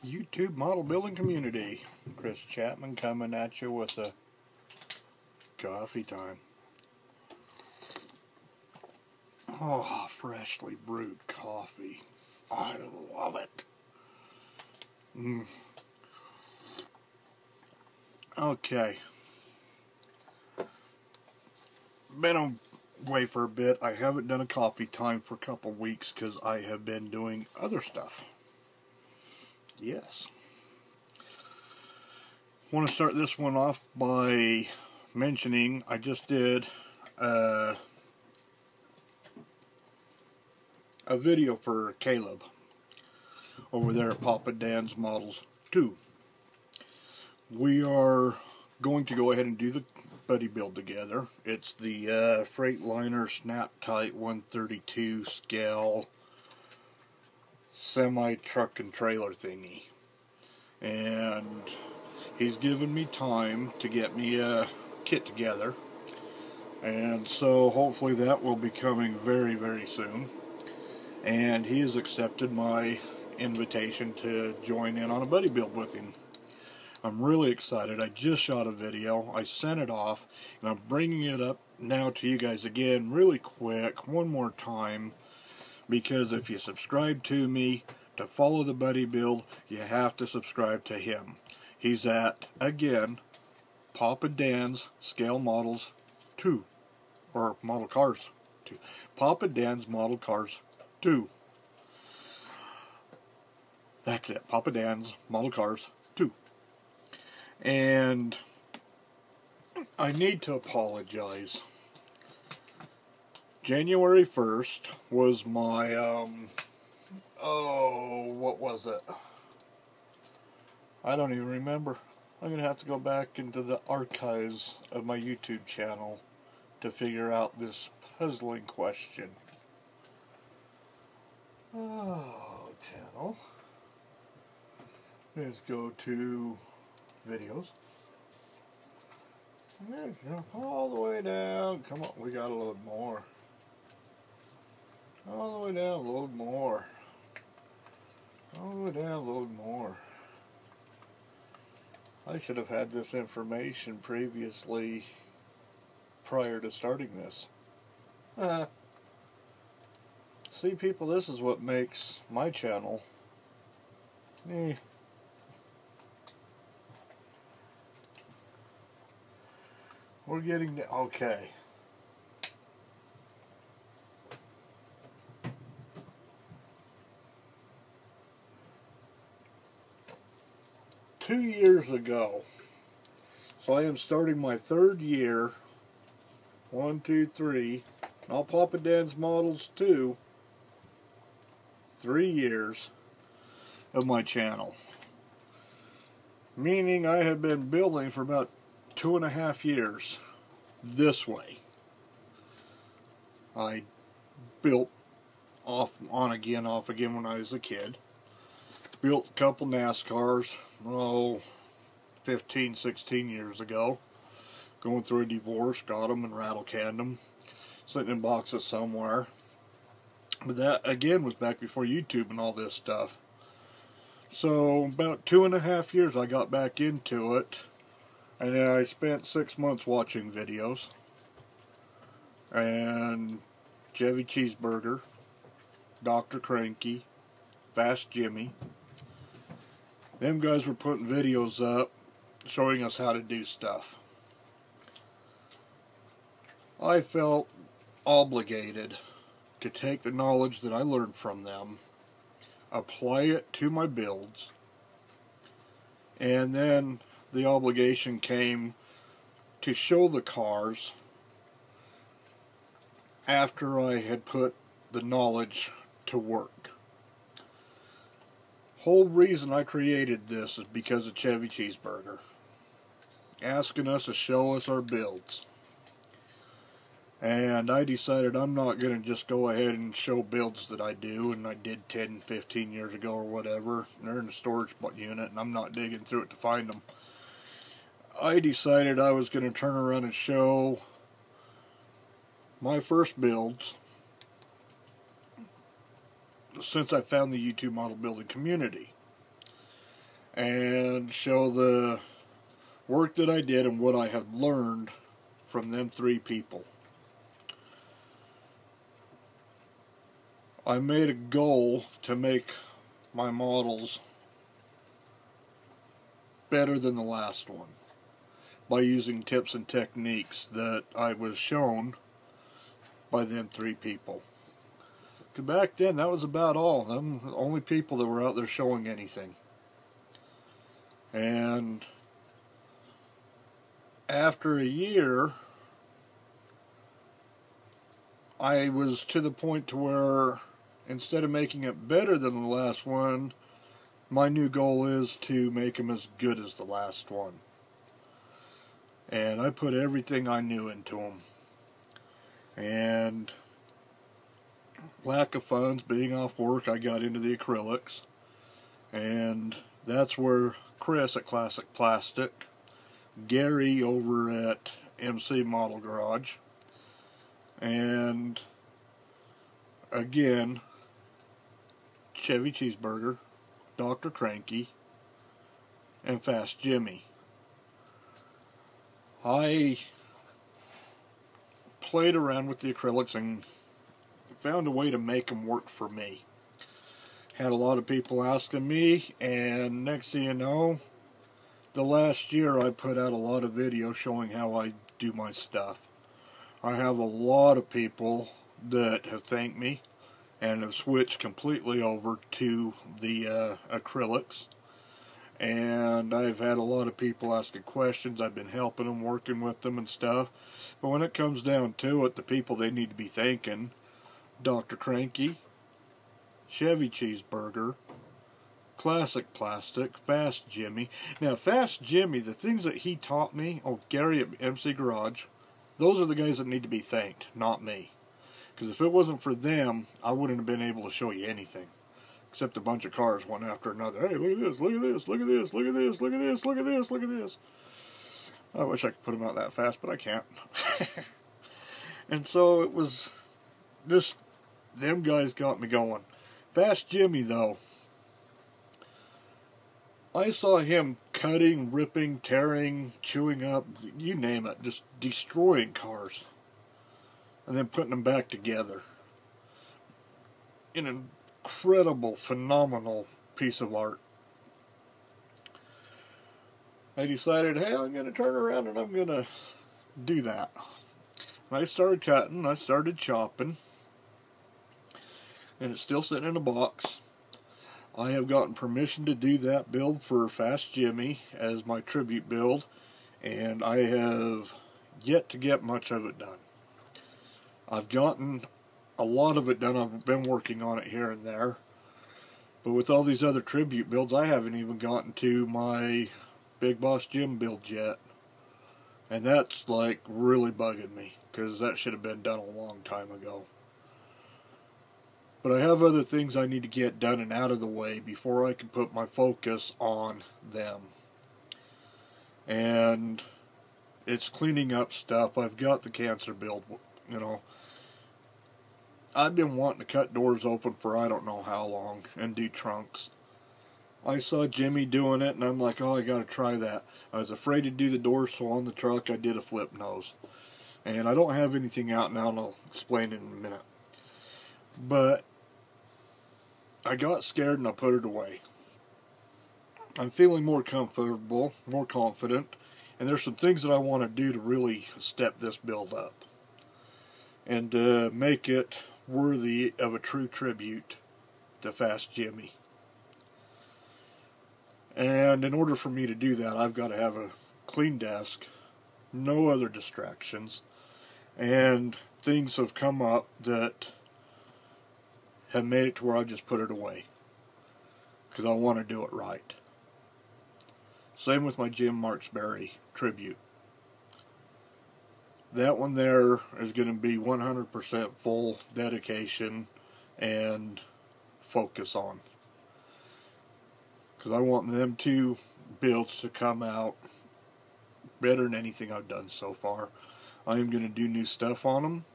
YouTube model building community. Chris Chapman coming at you with a coffee time. Oh, freshly brewed coffee. I love it. Okay. Been away for a bit. I haven't done a coffee time for a couple weeks because I have been doing other stuff. Yes. I want to start this one off by mentioning I just did a video for Caleb over there at Papa Dan's Models 2. We are going to go ahead and do the buddy build together. It's the Freightliner Snap Tight 132 scale semi-truck and trailer thingy, and he's given me time to get me a kit together, and so hopefully that will be coming very, very soon. And he has accepted my invitation to join in on a buddy build with him. I'm really excited. I just shot a video, I sent it off, and I'm bringing it up now to you guys again really quick one more time, because if you subscribe to me to follow the buddy build, you have to subscribe to him. He's at, again, Papa Dan's Scale Models 2, or Model Cars 2. Papa Dan's Model Cars 2. That's it, Papa Dan's Model Cars 2. And I need to apologize. January 1st was my, what was it? I don't even remember. I'm going to have to go back into the archives of my YouTube channel to figure out this puzzling question. Oh, channel. Let's go to videos. And jump all the way down. Come on, we got a little more. All the way down, a little more. All the way down, a little more. I should have had this information previously prior to starting this. See, people, this is what makes my channel We're getting to, okay. Two years ago, so I am starting my third year, 1, 2, 3, all Papa Dan's Models 2, 3 years of my channel. Meaning I have been building for about 2.5 years this way. I built off again when I was a kid. Built a couple NASCARs, 15, 16 years ago. Going through a divorce, got them and rattle canned them. Sitting in boxes somewhere. But that, again, was back before YouTube and all this stuff. So, about 2.5 years I got back into it. And then I spent 6 months watching videos. And Chevy Cheeseburger, Dr. Cranky, Fast Jimmy. Them guys were putting videos up showing us how to do stuff. I felt obligated to take the knowledge that I learned from them, apply it to my builds, and then the obligation came to show the cars after I had put the knowledge to work. Whole reason I created this is because of Chevy Cheeseburger asking us to show us our builds, and I decided I'm not going to just go ahead and show builds that I do and I did 10, 15 years ago or whatever. They're in the storage unit and I'm not digging through it to find them. I decided I was going to turn around and show my first builds since I found the YouTube model building community. and show the work that I did and what I have learned from them 3 people. I made a goal to make my models better than the last one by using tips and techniques that I was shown by them 3 people. 'Cause back then that was about all. Them the only people that were out there showing anything. And after a year, I was to the point to where instead of making it better than the last one, my new goal is to make them as good as the last one. And I put everything I knew into them. And lack of funds, being off work, I got into the acrylics. And that's where Chris at Classic Plastic, Gary over at MC Model Garage, and again Chevy Cheeseburger, Dr. Cranky, and Fast Jimmy. I played around with the acrylics and found a way to make them work for me. Had a lot of people asking me, and next thing you know, the last year I put out a lot of videos showing how I do my stuff. I have a lot of people that have thanked me and have switched completely over to the acrylics. And I've had a lot of people asking questions. I've been helping them, working with them and stuff. But when it comes down to it, the people they need to be thanking, Dr. Cranky, Chevy Cheeseburger, Classic Plastic, Fast Jimmy. Now, Fast Jimmy, the things that he taught me, Gary at MC Garage, those are the guys that need to be thanked, not me. Because if it wasn't for them, I wouldn't have been able to show you anything. Except a bunch of cars, one after another. Hey, look at this, look at this, look at this, look at this, look at this, look at this, look at this. I wish I could put them out that fast, but I can't. And so it was just, them guys got me going. Fast Jimmy, though, I saw him cutting, ripping, tearing, chewing up, you name it, just destroying cars. And then putting them back together. An incredible, phenomenal piece of art. I decided, hey, I'm going to turn around and I'm going to do that. And I started cutting, I started chopping. And it's still sitting in a box. I have gotten permission to do that build for Fast Jimmy as my tribute build, and I have yet to get much of it done. I've gotten a lot of it done. I've been working on it here and there, but with all these other tribute builds, I haven't even gotten to my Big Boss Jim build yet, and that's like really bugging me because that should have been done a long time ago. But I have other things I need to get done and out of the way before I can put my focus on them. And it's cleaning up stuff. I've got the cancer build, you know. I've been wanting to cut doors open for I don't know how long and do trunks. I saw Jimmy doing it and I'm like, oh, I gotta try that. I was afraid to do the doors, so on the truck I did a flip nose. And I don't have anything out now, and I'll explain it in a minute. But I got scared and I put it away. I'm feeling more comfortable, more confident, and there's some things that I want to do to really step this build up and make it worthy of a true tribute to Fast Jimmy. And in order for me to do that, I've got to have a clean desk, no other distractions, and things have come up that have made it to where I just put it away because I want to do it right. Same with my Jim Marksberry tribute. That one there is going to be 100% full dedication and focus on, because I want them 2 builds to come out better than anything I've done so far. I am going to do new stuff on them.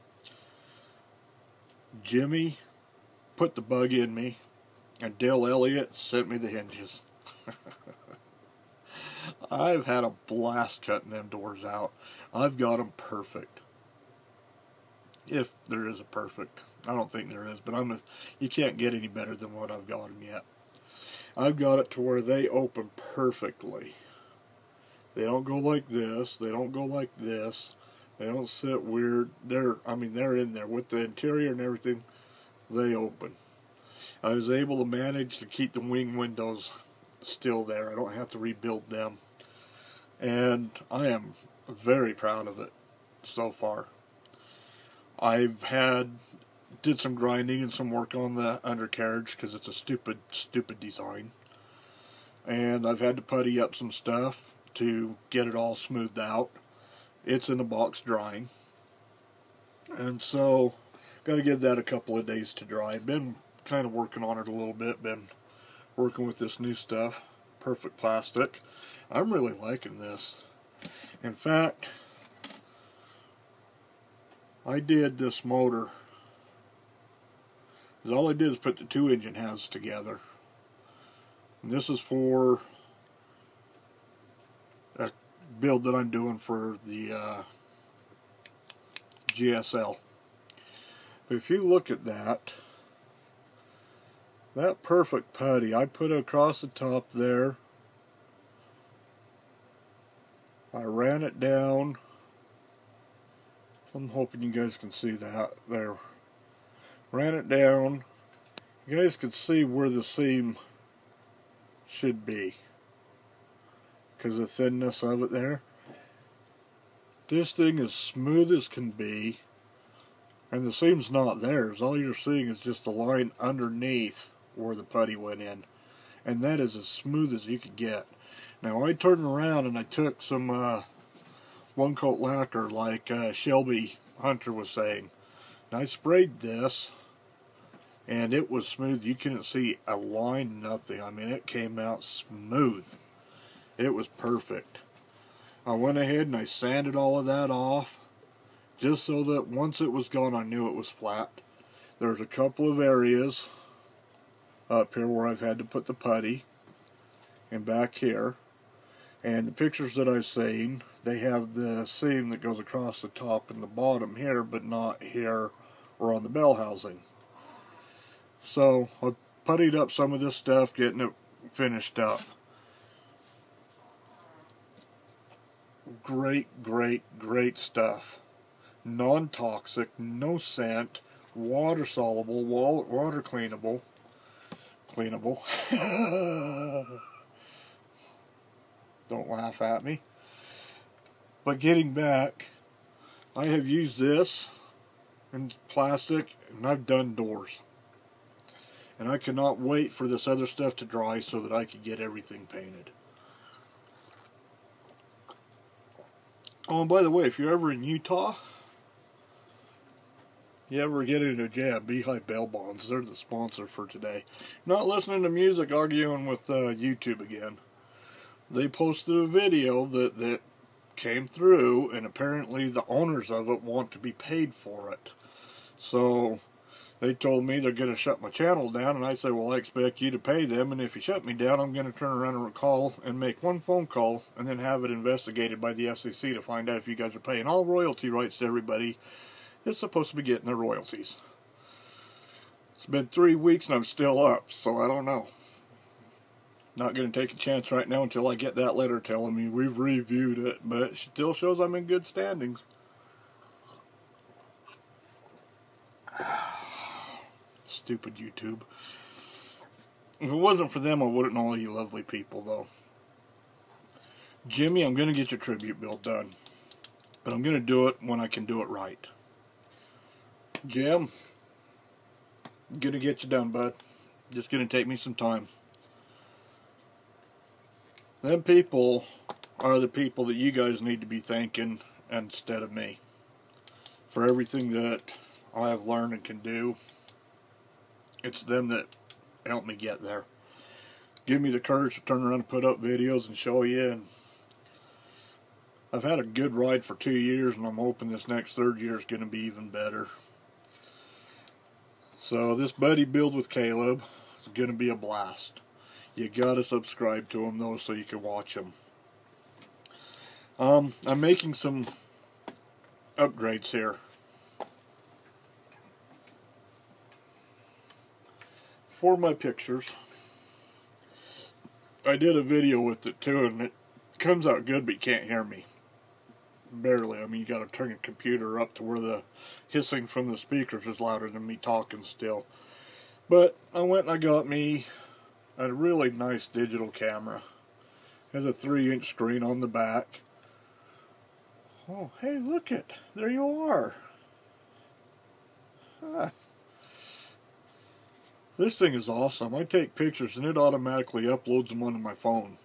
Jimmy put the bug in me, and Dale Elliott sent me the hinges. I've had a blast cutting them doors out. I've got them perfect. If there is a perfect. I don't think there is, but you can't get any better than what I've got them yet. I've got it to where they open perfectly. They don't go like this. They don't go like this. They don't sit weird. They're in there with the interior and everything. They open. I was able to manage to keep the wing windows still there. I don't have to rebuild them. And I am very proud of it so far. Did some grinding and some work on the undercarriage because it's a stupid design. And I've had to putty up some stuff to get it all smoothed out. It's in the box drying. And so, got to give that a couple of days to dry. I've been kind of working on it a little bit. Been working with this new stuff. Perfect plastic. I'm really liking this. In fact, I did this motor. All I did is put the 2 engine halves together. And this is for a build that I'm doing for the GSL. But if you look at that perfect putty, I put it across the top there. I ran it down. I'm hoping you guys can see that there. Ran it down. You guys can see where the seam should be because of the thinness of it there. This thing is smooth as can be, and the seam's not there. All you're seeing is just the line underneath where the putty went in, and that is as smooth as you could get. Now I turned around and I took some one coat lacquer like Shelby Hunter was saying, and I sprayed this and it was smooth. You couldn't see a line, nothing. I mean, it came out smooth. It was perfect. I went ahead and I sanded all of that off just so that once it was gone I knew it was flat. There's a couple of areas up here where I've had to put the putty, and back here. And the pictures that I've seen, they have the seam that goes across the top and the bottom here, but not here or on the bell housing. So I puttied up some of this stuff, getting it finished up. Great stuff. Non-toxic, no scent, water soluble, water cleanable. Don't laugh at me. But getting back, I have used this in plastic and I've done doors. And I cannot wait for this other stuff to dry so that I can get everything painted. Oh, and by the way, if you're ever in Utah, you ever get into a jam, Beehive Bail Bonds, they're the sponsor for today. Not listening to music, arguing with YouTube again. They posted a video that came through, and apparently the owners of it want to be paid for it. So they told me they're going to shut my channel down, and I said, well, I expect you to pay them, and if you shut me down, I'm going to turn around and call and make one phone call and then have it investigated by the FCC to find out if you guys are paying all royalty rights to everybody that's supposed to be getting their royalties. It's been 3 weeks and I'm still up, so I don't know. Not going to take a chance right now until I get that letter telling me we've reviewed it, but it still shows I'm in good standings. Stupid YouTube. If it wasn't for them, I wouldn't know all you lovely people, though. Jimmy, I'm going to get your tribute build done, but I'm going to do it when I can do it right. Jim, I'm going to get you done, bud. Just going to take me some time. Them people are the people that you guys need to be thanking instead of me for everything that I have learned and can do. It's them that helped me get there. Give me the courage to turn around and put up videos and show you. And I've had a good ride for 2 years, and I'm hoping this next third year is going to be even better. So this buddy build with Caleb is going to be a blast. You gotta subscribe to him though so you can watch him. I'm making some upgrades here. For my pictures, I did a video with it too, and it comes out good, but you can't hear me. Barely. I mean, you gotta turn your computer up to where the hissing from the speakers is louder than me talking still. But I went and I got me a really nice digital camera. It has a 3-inch screen on the back. Oh, hey, look it. There you are. Ah. This thing is awesome. I take pictures and it automatically uploads them onto my phone.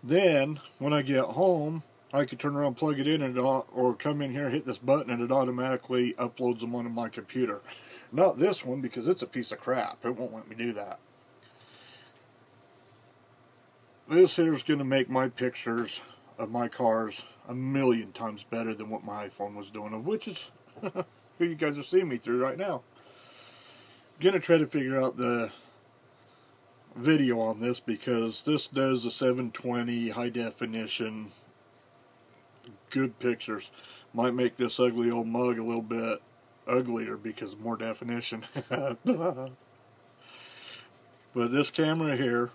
Then, when I get home, I can turn around, plug it in, and or come in here, hit this button, and it automatically uploads them onto my computer. Not this one, because it's a piece of crap. It won't let me do that. This here is going to make my pictures of my cars a million times better than what my iPhone was doing, which is who you guys are seeing me through right now. I'm going to try to figure out the video on this, because this does a 720 high definition, good pictures. Might make this ugly old mug a little bit uglier because of more definition. But this camera here,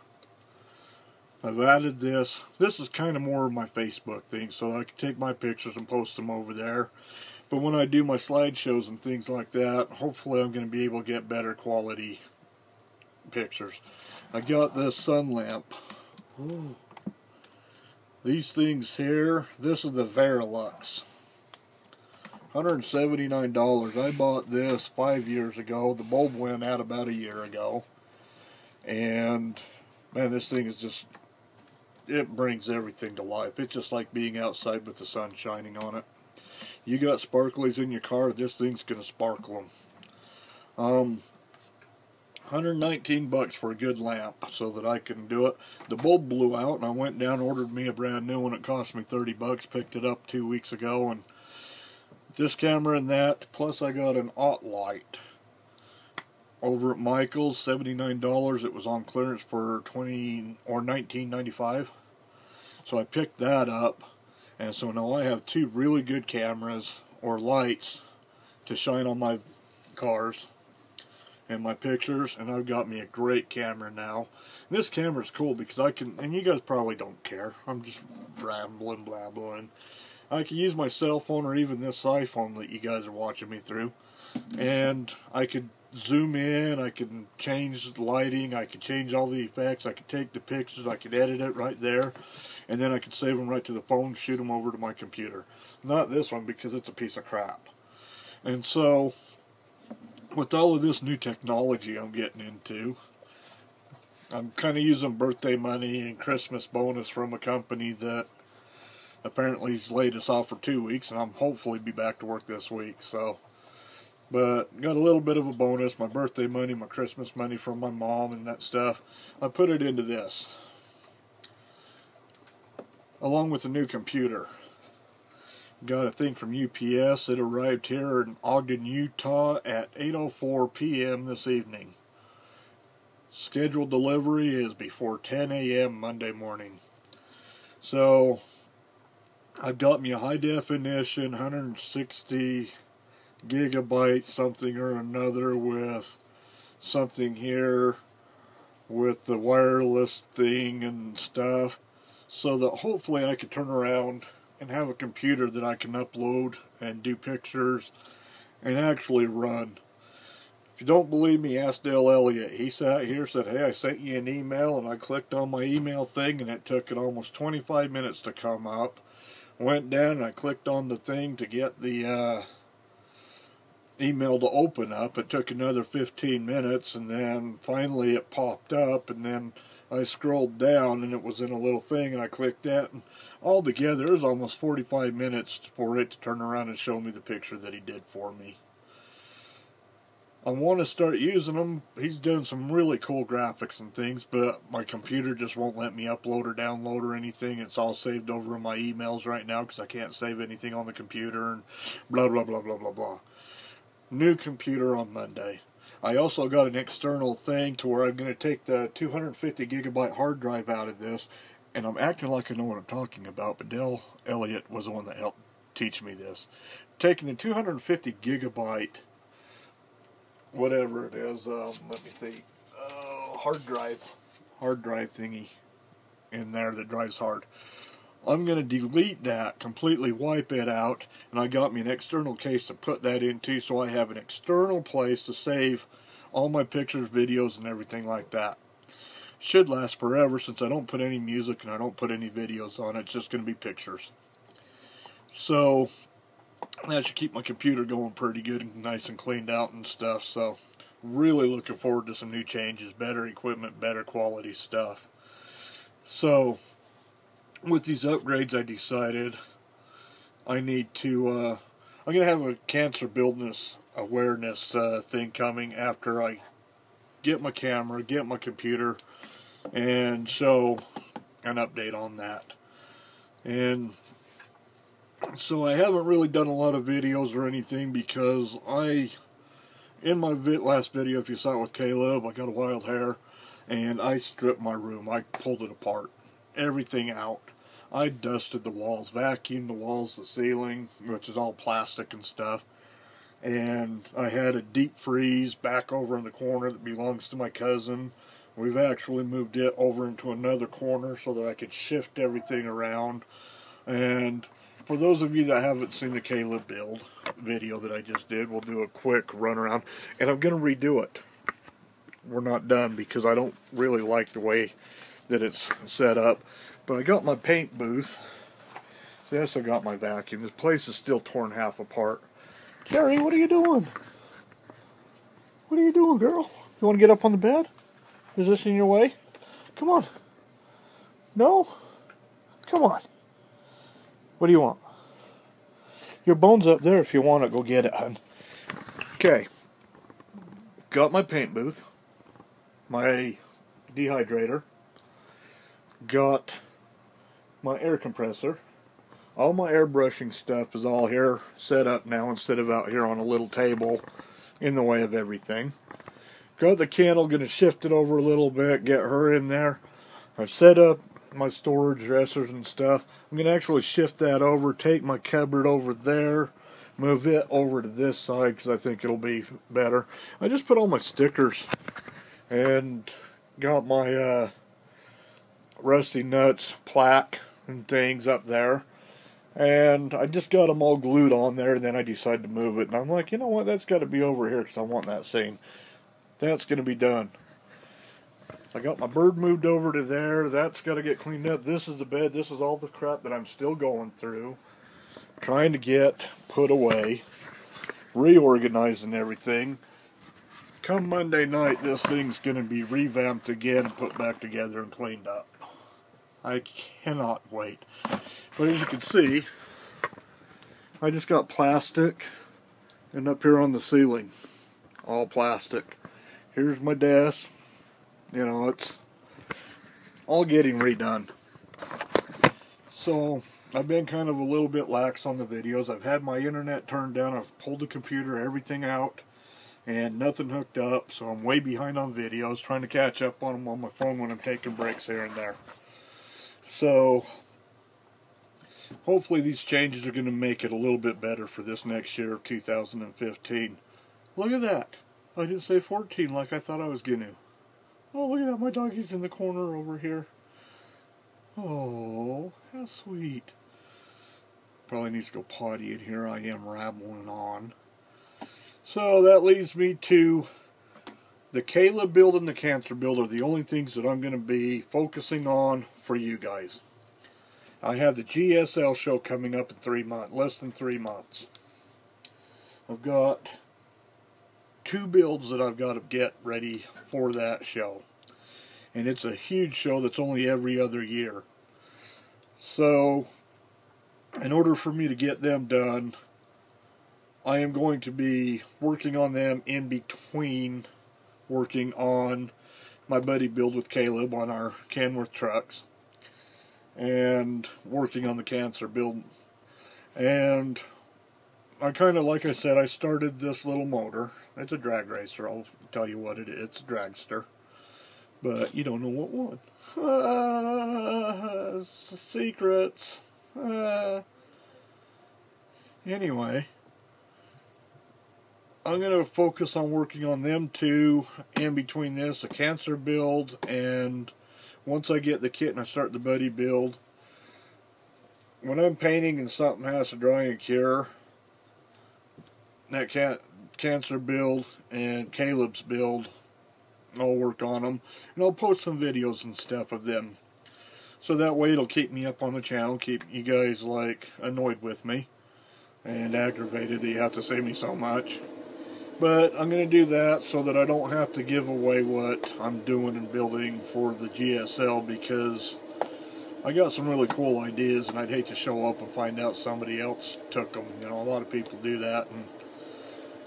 I've added this. This is kind of more of my Facebook thing, so I can take my pictures and post them over there. But when I do my slideshows and things like that, hopefully I'm going to be able to get better quality pictures. I got this sun lamp. Ooh. These things here, this is the Verilux. $179. I bought this 5 years ago. The bulb went out about a year ago. And, man, this thing is just, it brings everything to life. It's just like being outside with the sun shining on it. You got sparklies in your car, this thing's going to sparkle them. $119 for a good lamp so that I can do it. The bulb blew out, and I went down, ordered me a brand new one. It cost me $30. Picked it up 2 weeks ago, and this camera and that, plus I got an Ott light over at Michael's, $79. It was on clearance for $19.95. So I picked that up, and so now I have 2 really good cameras or lights to shine on my cars and my pictures, and I've got me a great camera now. This camera is cool because I can, and you guys probably don't care, I'm just rambling, blabbling. I can use my cell phone or even this iPhone that you guys are watching me through, and I could zoom in, I can change the lighting, I could change all the effects, I could take the pictures, I could edit it right there, and then I could save them right to the phone, shoot them over to my computer. Not this one, because it's a piece of crap. And so, with all of this new technology I'm getting into, I'm kind of using birthday money and Christmas bonus from a company that apparently has laid us off for 2 weeks, and I'm hopefully be back to work this week. So, but got a little bit of a bonus, my birthday money, my Christmas money from my mom and that stuff. I put it into this, along with a new computer. Got a thing from UPS. It arrived here in Ogden, Utah at 8:04 p.m. this evening. Scheduled delivery is before 10 a.m. Monday morning. So, I've got me a high definition 160 gigabyte something or another with something here with the wireless thing and stuff, so that hopefully I could turn around and have a computer that I can upload and do pictures and actually run. If you don't believe me, ask Dale Elliott. He sat here and said, hey, I sent you an email, and I clicked on my email thing, and it took it almost 25 minutes to come up. Went down and I clicked on the thing to get the email to open up. It took another 15 minutes, and then finally it popped up, and then I scrolled down and it was in a little thing, and I clicked that, and altogether it was almost 45 minutes for it to turn around and show me the picture that he did for me. I want to start using them. He's done some really cool graphics and things, but my computer just won't let me upload or download or anything. It's all saved over in my emails right now because I can't save anything on the computer and blah blah blah blah blah blah. New computer on Monday. I also got an external thing to where I'm going to take the 250 gigabyte hard drive out of this and I'm acting like I know what I'm talking about, but Dell Elliott was the one that helped teach me this. Taking the 250 gigabyte, whatever it is, let me think, hard drive thingy in there that drives hard. I'm going to delete that, completely wipe it out, and I got me an external case to put that into, so I have an external place to save all my pictures, videos, and everything like that. Should last forever since I don't put any music and I don't put any videos on it. It's just going to be pictures. So that should keep my computer going pretty good and nice and cleaned out and stuff. So really looking forward to some new changes, better equipment, better quality stuff. So with these upgrades, I decided I need to, I'm going to have a cancer buildness awareness thing coming after I get my camera, get my computer, and show an update on that. And so I haven't really done a lot of videos or anything because in my last video, if you saw it with Caleb, I got a wild hair, and I stripped my room. I pulled it apart, everything out. I dusted the walls, vacuumed the walls, the ceiling, which is all plastic and stuff. And I had a deep freeze back over in the corner that belongs to my cousin. We've actually moved it over into another corner so that I could shift everything around. And for those of you that haven't seen the Caleb build video that I just did, we'll do a quick run around. And I'm going to redo it. We're not done because I don't really like the way that it's set up. But I got my paint booth. See, I still got my vacuum. This place is still torn half apart. Carrie, what are you doing? What are you doing, girl? You want to get up on the bed? Is this in your way? Come on. No? Come on. What do you want? Your bone's up there if you want it. Go get it, hon. Okay. Got my paint booth. My dehydrator. Got my air compressor. All my airbrushing stuff is all here set up now instead of out here on a little table in the way of everything. Got the candle, going to shift it over a little bit, get her in there. I've set up my storage dressers and stuff. I'm going to actually shift that over, take my cupboard over there, move it over to this side because I think it'll be better. I just put all my stickers and got my Rusty Nuts plaque and things up there. And I just got them all glued on there, and then I decided to move it. And I'm like, you know what, that's got to be over here because I want that scene. That's going to be done. I got my bird moved over to there. That's got to get cleaned up. This is the bed. This is all the crap that I'm still going through. Trying to get put away. Reorganizing everything. Come Monday night, this thing's going to be revamped again and put back together and cleaned up. I cannot wait. But as you can see, I just got plastic, and up here on the ceiling, all plastic. Here's my desk. You know, it's all getting redone. So I've been kind of a little bit lax on the videos. I've had my internet turned down. I've pulled the computer, everything out, and nothing hooked up. So I'm way behind on videos, trying to catch up on them on my phone when I'm taking breaks here and there. So hopefully these changes are going to make it a little bit better for this next year of 2015. Look at that. I didn't say 14 like I thought I was going to. Oh, look at that. My doggy's in the corner over here. Oh, how sweet. Probably needs to go potty in here. I am rambling on. So that leads me to the Caleb build and the cancer build are the only things that I'm going to be focusing on for you guys. I have the GSL show coming up in 3 months, less than 3 months. I've got 2 builds that I've got to get ready for that show. And it's a huge show that's only every other year. So, in order for me to get them done, I am going to be working on them in between working on my buddy build with Caleb on our Kenworth trucks. And working on the cancer build. And I kind of, like I said, I started this little motor. It's a drag racer. I'll tell you what it is. It's a dragster. But you don't know what one. secrets. Anyway, I'm going to focus on working on them two in between this, the cancer build, and once I get the kit and I start the buddy build, when I'm painting and something has to dry and cure, that cancer build and Caleb's build, I'll work on them, and I'll post some videos and stuff of them. So that way it'll keep me up on the channel, keep you guys like annoyed with me and aggravated that you have to save me so much. But I'm going to do that so that I don't have to give away what I'm doing and building for the GSL, because I got some really cool ideas and I'd hate to show up and find out somebody else took them. You know, a lot of people do that, and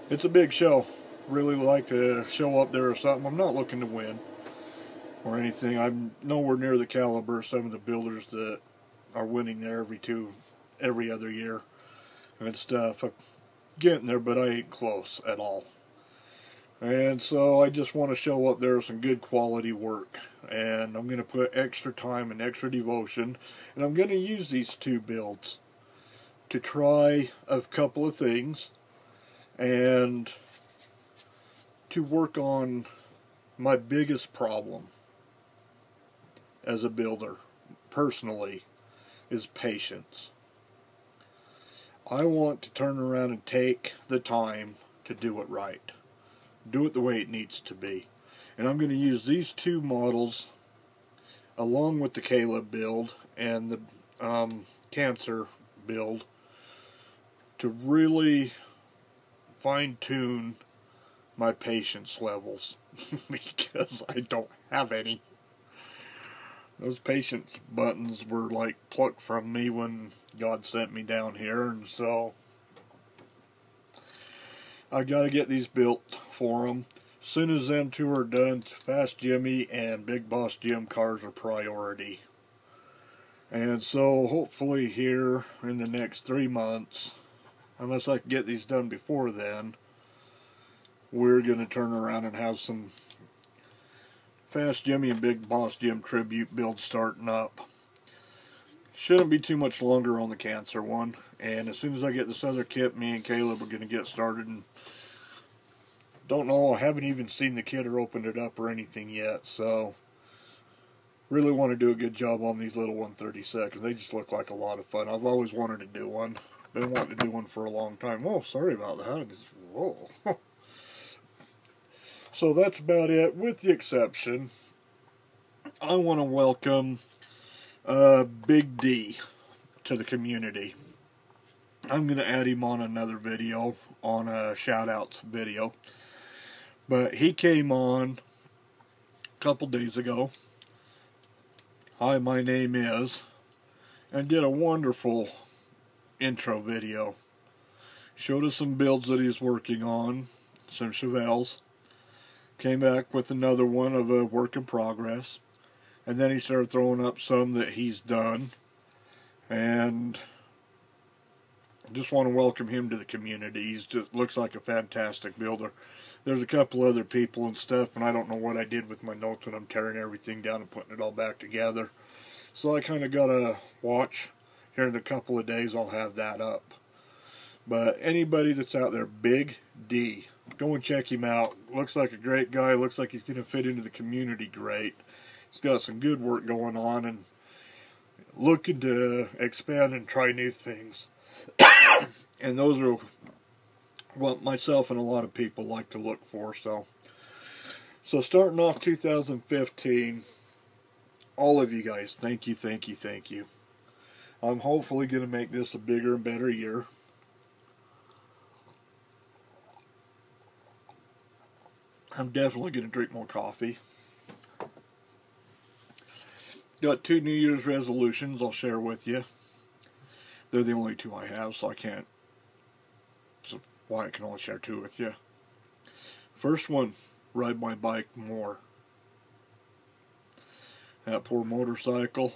it's a big show. Really like to show up there or something. I'm not looking to win or anything. I'm nowhere near the caliber of some of the builders that are winning there every other year and stuff. I'm getting there, but I ain't close at all. And so I just want to show up there with some good quality work, and I'm going to put extra time and extra devotion, and I'm going to use these two builds to try a couple of things and to work on my biggest problem as a builder, personally, is patience. I want to turn around and take the time to do it right. Do it the way it needs to be. And I'm going to use these two models along with the Caleb build and the cancer build to really fine-tune my patience levels because I don't have any. Those patience buttons were like plucked from me when God sent me down here, and so I got to get these built for them. As soon as them two are done, Fast Jimmy and Big Boss Jim cars are priority. And so hopefully here in the next 3 months, unless I can get these done before then, we're going to turn around and have some Fast Jimmy and Big Boss Jim tribute builds starting up. Shouldn't be too much longer on the cancer one. And as soon as I get this other kit, me and Caleb are going to get started. And don't know, I haven't even seen the kit or opened it up or anything yet. So really want to do a good job on these little 132nd. They just look like a lot of fun. I've always wanted to do one. Been wanting to do one for a long time. Whoa, sorry about that. Whoa. So that's about it, with the exception, I want to welcome Big D to the community. I'm going to add him on another video, on a shout-outs video. But he came on a couple days ago. Hi, my name is, and did a wonderful intro video. Showed us some builds that he's working on, some Chevelles. Came back with another one of a work in progress, and then he started throwing up some that he's done, and I just want to welcome him to the community. He just looks like a fantastic builder. There's a couple other people and stuff, and I don't know what I did with my notes when I'm tearing everything down and putting it all back together, so I kind of got to watch. Here in a couple of days I'll have that up. But anybody that's out there, Big D, go and check him out. Looks like a great guy. Looks like he's going to fit into the community great. He's got some good work going on and looking to expand and try new things. And those are what myself and a lot of people like to look for. So starting off 2015, all of you guys, thank you, thank you, thank you. I'm hopefully going to make this a bigger and better year. I'm definitely going to drink more coffee. Got 2 New Year's resolutions I'll share with you. They're the only 2 I have, so I can't. So why I can only share 2 with you. First one, ride my bike more. That poor motorcycle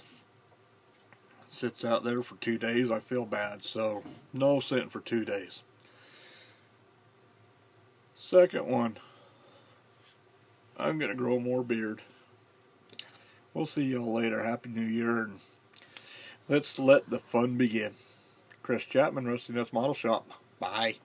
sits out there for 2 days. I feel bad, so no sitting for 2 days. Second one, I'm going to grow more beard. We'll see y'all later. Happy New Year. And Let's let the fun begin. Chris Chapman, Rusty Nuts Model Shop. Bye.